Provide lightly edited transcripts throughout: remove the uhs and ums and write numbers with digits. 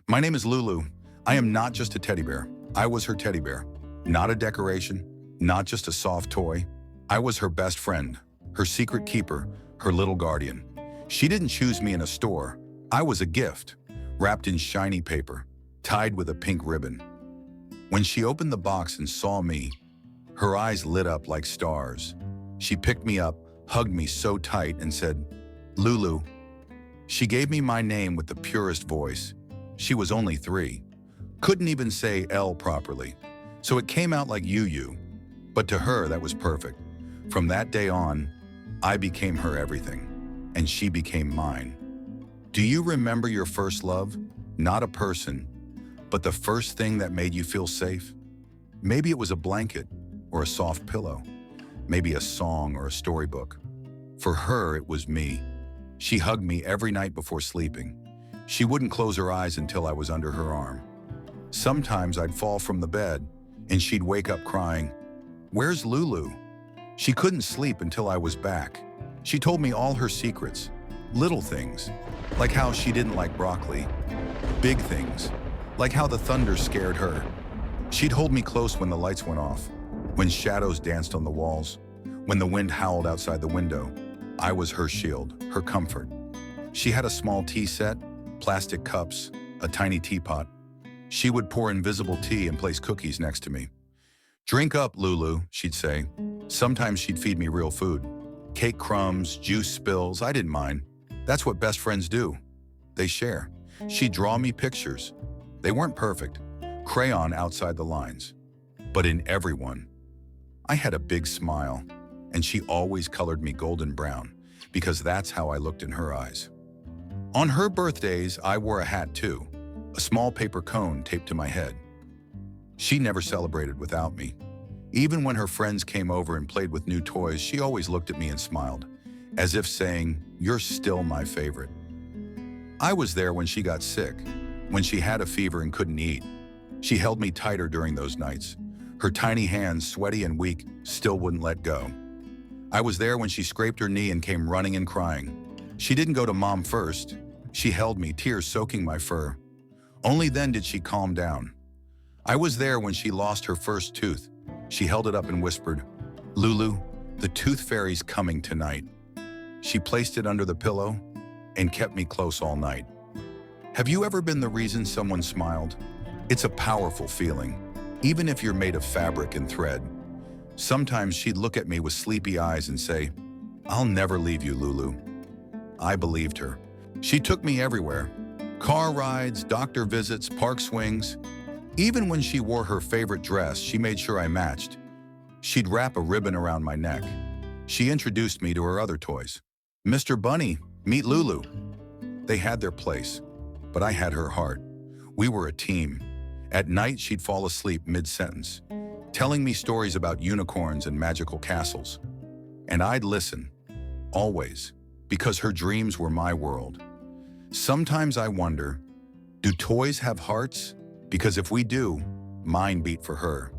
My name is Lulu. I am not just a teddy bear. I was her teddy bear. Not a decoration, not just a soft toy. I was her best friend, her secret keeper, her little guardian. She didn't choose me in a store. I was a gift, wrapped in shiny paper, tied with a pink ribbon. When she opened the box and saw me, her eyes lit up like stars. She picked me up, hugged me so tight, and said, "Lulu." She gave me my name with the purest voice. She was only 3. Couldn't even say L properly. So it came out like you. But to her, that was perfect. From that day on, I became her everything, and she became mine. Do you remember your first love? Not a person, but the first thing that made you feel safe? Maybe it was a blanket or a soft pillow. Maybe a song or a storybook. For her, it was me. She hugged me every night before sleeping. She wouldn't close her eyes until I was under her arm. Sometimes I'd fall from the bed, and she'd wake up crying, "Where's Lulu?" She couldn't sleep until I was back. She told me all her secrets, little things, like how she didn't like broccoli, big things, like how the thunder scared her. She'd hold me close when the lights went off, when shadows danced on the walls, when the wind howled outside the window. I was her shield, her comfort. She had a small tea set, plastic cups, a tiny teapot. She would pour invisible tea and place cookies next to me. "Drink up, Lulu," she'd say. Sometimes she'd feed me real food. Cake crumbs, juice spills, I didn't mind. That's what best friends do. They share. She'd draw me pictures. They weren't perfect, crayon outside the lines. But in every one, I had a big smile, and she always colored me golden brown, because that's how I looked in her eyes. On her birthdays, I wore a hat too, a small paper cone taped to my head. She never celebrated without me. Even when her friends came over and played with new toys, she always looked at me and smiled, as if saying, "You're still my favorite." I was there when she got sick, when she had a fever and couldn't eat. She held me tighter during those nights. Her tiny hands, sweaty and weak, still wouldn't let go. I was there when she scraped her knee and came running and crying. She didn't go to Mom first. She held me, tears soaking my fur. Only then did she calm down. I was there when she lost her first tooth. She held it up and whispered, "Lulu, the tooth fairy's coming tonight." She placed it under the pillow and kept me close all night. Have you ever been the reason someone smiled? It's a powerful feeling, even if you're made of fabric and thread. Sometimes she'd look at me with sleepy eyes and say, "I'll never leave you, Lulu." I believed her. She took me everywhere. Car rides, doctor visits, park swings. Even when she wore her favorite dress, she made sure I matched. She'd wrap a ribbon around my neck. She introduced me to her other toys. "Mr. Bunny, meet Lulu." They had their place, but I had her heart. We were a team. At night, she'd fall asleep mid-sentence, telling me stories about unicorns and magical castles. And I'd listen, always, because her dreams were my world. Sometimes I wonder, do toys have hearts? Because if we do, mine beat for her.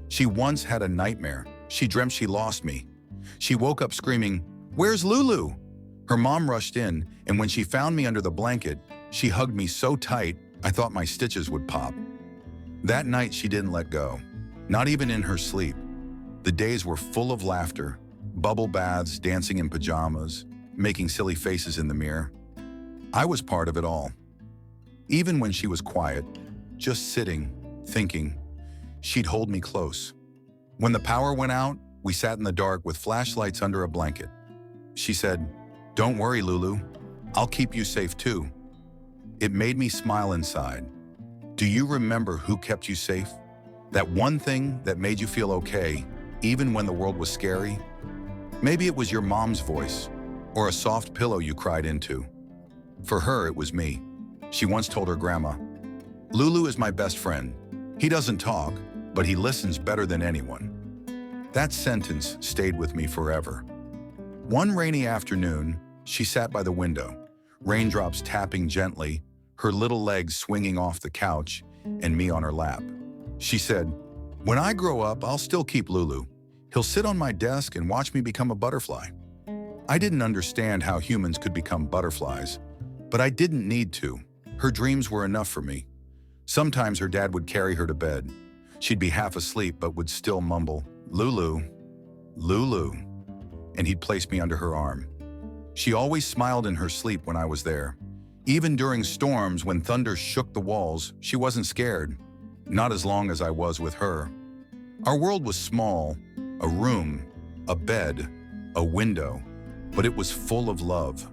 She once had a nightmare. She dreamt she lost me. She woke up screaming, "Where's Lulu?" Her mom rushed in, and when she found me under the blanket, she hugged me so tight, I thought my stitches would pop. That night, she didn't let go, not even in her sleep. The days were full of laughter, bubble baths, dancing in pajamas, making silly faces in the mirror. I was part of it all. Even when she was quiet, just sitting, thinking, she'd hold me close. When the power went out, we sat in the dark with flashlights under a blanket. She said, "Don't worry, Lulu. I'll keep you safe too." It made me smile inside. Do you remember who kept you safe? That one thing that made you feel okay, even when the world was scary? Maybe it was your mom's voice, or a soft pillow you cried into. For her, it was me. She once told her grandma, "Lulu is my best friend. He doesn't talk, but he listens better than anyone." That sentence stayed with me forever. One rainy afternoon, she sat by the window, raindrops tapping gently, her little legs swinging off the couch, and me on her lap. She said, "When I grow up, I'll still keep Lulu. He'll sit on my desk and watch me become a butterfly." I didn't understand how humans could become butterflies, but I didn't need to. Her dreams were enough for me. Sometimes her dad would carry her to bed. She'd be half asleep but would still mumble, "Lulu, Lulu," and he'd place me under her arm. She always smiled in her sleep when I was there. Even during storms when thunder shook the walls, she wasn't scared. Not as long as I was with her. Our world was small, a room, a bed, a window, but it was full of love.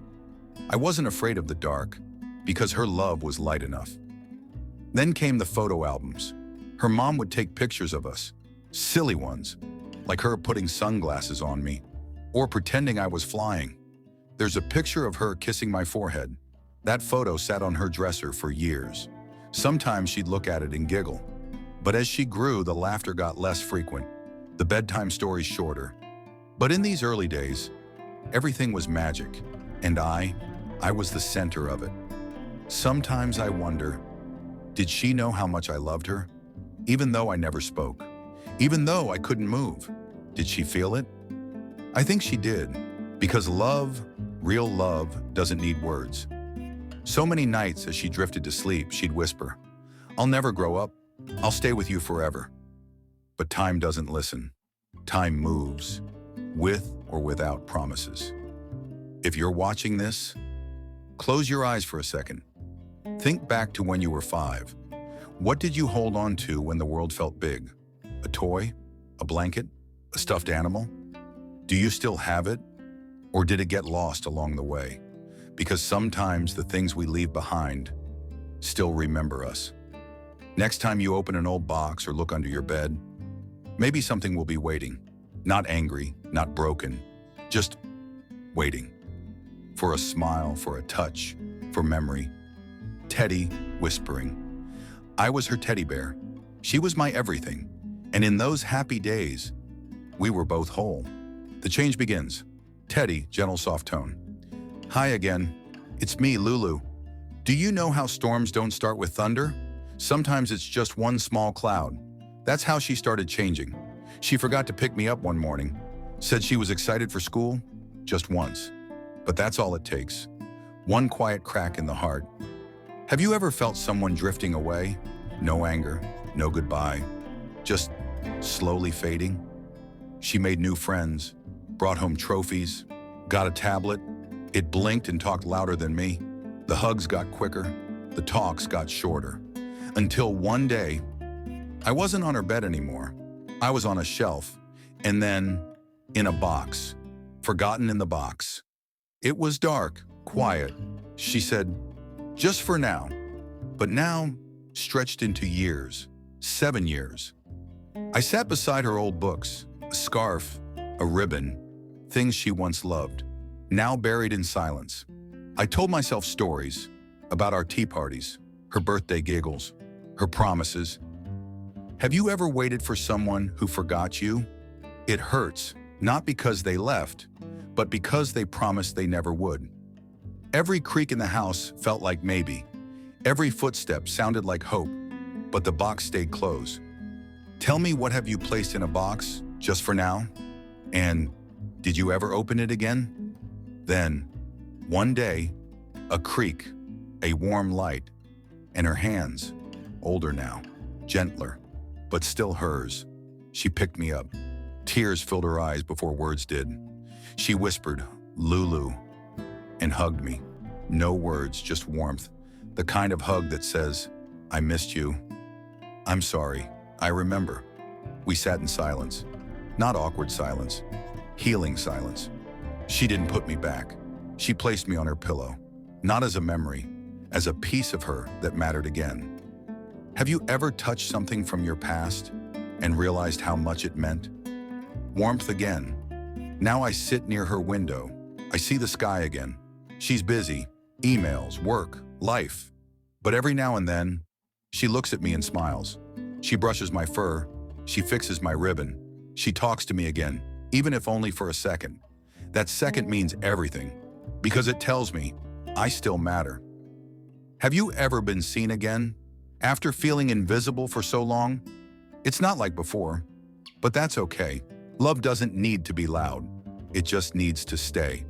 I wasn't afraid of the dark, because her love was light enough. Then came the photo albums. Her mom would take pictures of us, silly ones, like her putting sunglasses on me, or pretending I was flying. There's a picture of her kissing my forehead. That photo sat on her dresser for years. Sometimes she'd look at it and giggle. But as she grew, the laughter got less frequent, the bedtime stories shorter. But in these early days, everything was magic, and I was the center of it. Sometimes I wonder, did she know how much I loved her? Even though I never spoke, even though I couldn't move, did she feel it? I think she did, because love, real love, doesn't need words. So many nights as she drifted to sleep, she'd whisper, "I'll never grow up. I'll stay with you forever." But time doesn't listen. Time moves, with or without promises. If you're watching this, close your eyes for a second. Think back to when you were 5. What did you hold on to when the world felt big? A toy? A blanket? A stuffed animal? Do you still have it? Or did it get lost along the way? Because sometimes the things we leave behind still remember us. Next time you open an old box or look under your bed, maybe something will be waiting. Not angry, not broken, just waiting. For a smile, for a touch, for memory. Teddy whispering. I was her teddy bear. She was my everything. And in those happy days, we were both whole. The change begins. Teddy, gentle, soft tone. Hi again. It's me, Lulu. Do you know how storms don't start with thunder? Sometimes it's just one small cloud. That's how she started changing. She forgot to pick me up one morning. Said she was excited for school, just once. But that's all it takes. One quiet crack in the heart. Have you ever felt someone drifting away? No anger, no goodbye, just slowly fading? She made new friends, brought home trophies, got a tablet. It blinked and talked louder than me. The hugs got quicker, the talks got shorter. Until one day, I wasn't on her bed anymore. I was on a shelf, and then in a box, forgotten in the box. It was dark, quiet. She said, just for now. But now, stretched into years, 7 years. I sat beside her old books, a scarf, a ribbon, things she once loved, now buried in silence. I told myself stories about our tea parties, her birthday giggles, her promises. Have you ever waited for someone who forgot you? It hurts, not because they left, but because they promised they never would. Every creak in the house felt like maybe. Every footstep sounded like hope, but the box stayed closed. Tell me, what have you placed in a box just for now? And did you ever open it again? Then, one day, a creak, a warm light, and her hands, older now, gentler, but still hers. She picked me up. Tears filled her eyes before words did. She whispered, "Lulu," and hugged me. No words, just warmth. The kind of hug that says, I missed you. I'm sorry. I remember. We sat in silence. Not awkward silence. Healing silence. She didn't put me back. She placed me on her pillow. Not as a memory, as a piece of her that mattered again. Have you ever touched something from your past and realized how much it meant? Warmth again. Now I sit near her window. I see the sky again. She's busy. Emails, work, life. But every now and then, she looks at me and smiles. She brushes my fur. She fixes my ribbon. She talks to me again, even if only for a second. That second means everything, because it tells me I still matter. Have you ever been seen again? After feeling invisible for so long? It's not like before, but that's okay. Love doesn't need to be loud. It just needs to stay.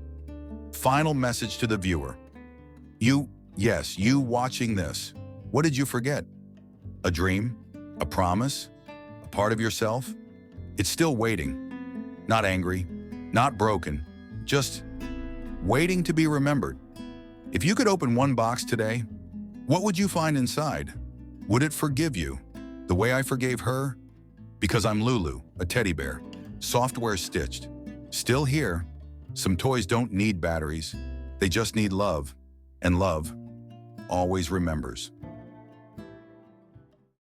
Final message to the viewer. You Yes, you watching this. What did you forget? A dream? A promise? A part of yourself? It's still waiting. Not angry, not broken, just waiting to be remembered. If you could open one box today, what would you find inside? Would it forgive you, the way I forgave her? Because I'm Lulu, a teddy bear, software stitched. Still here. Some toys don't need batteries. They just need love. And love always remembers.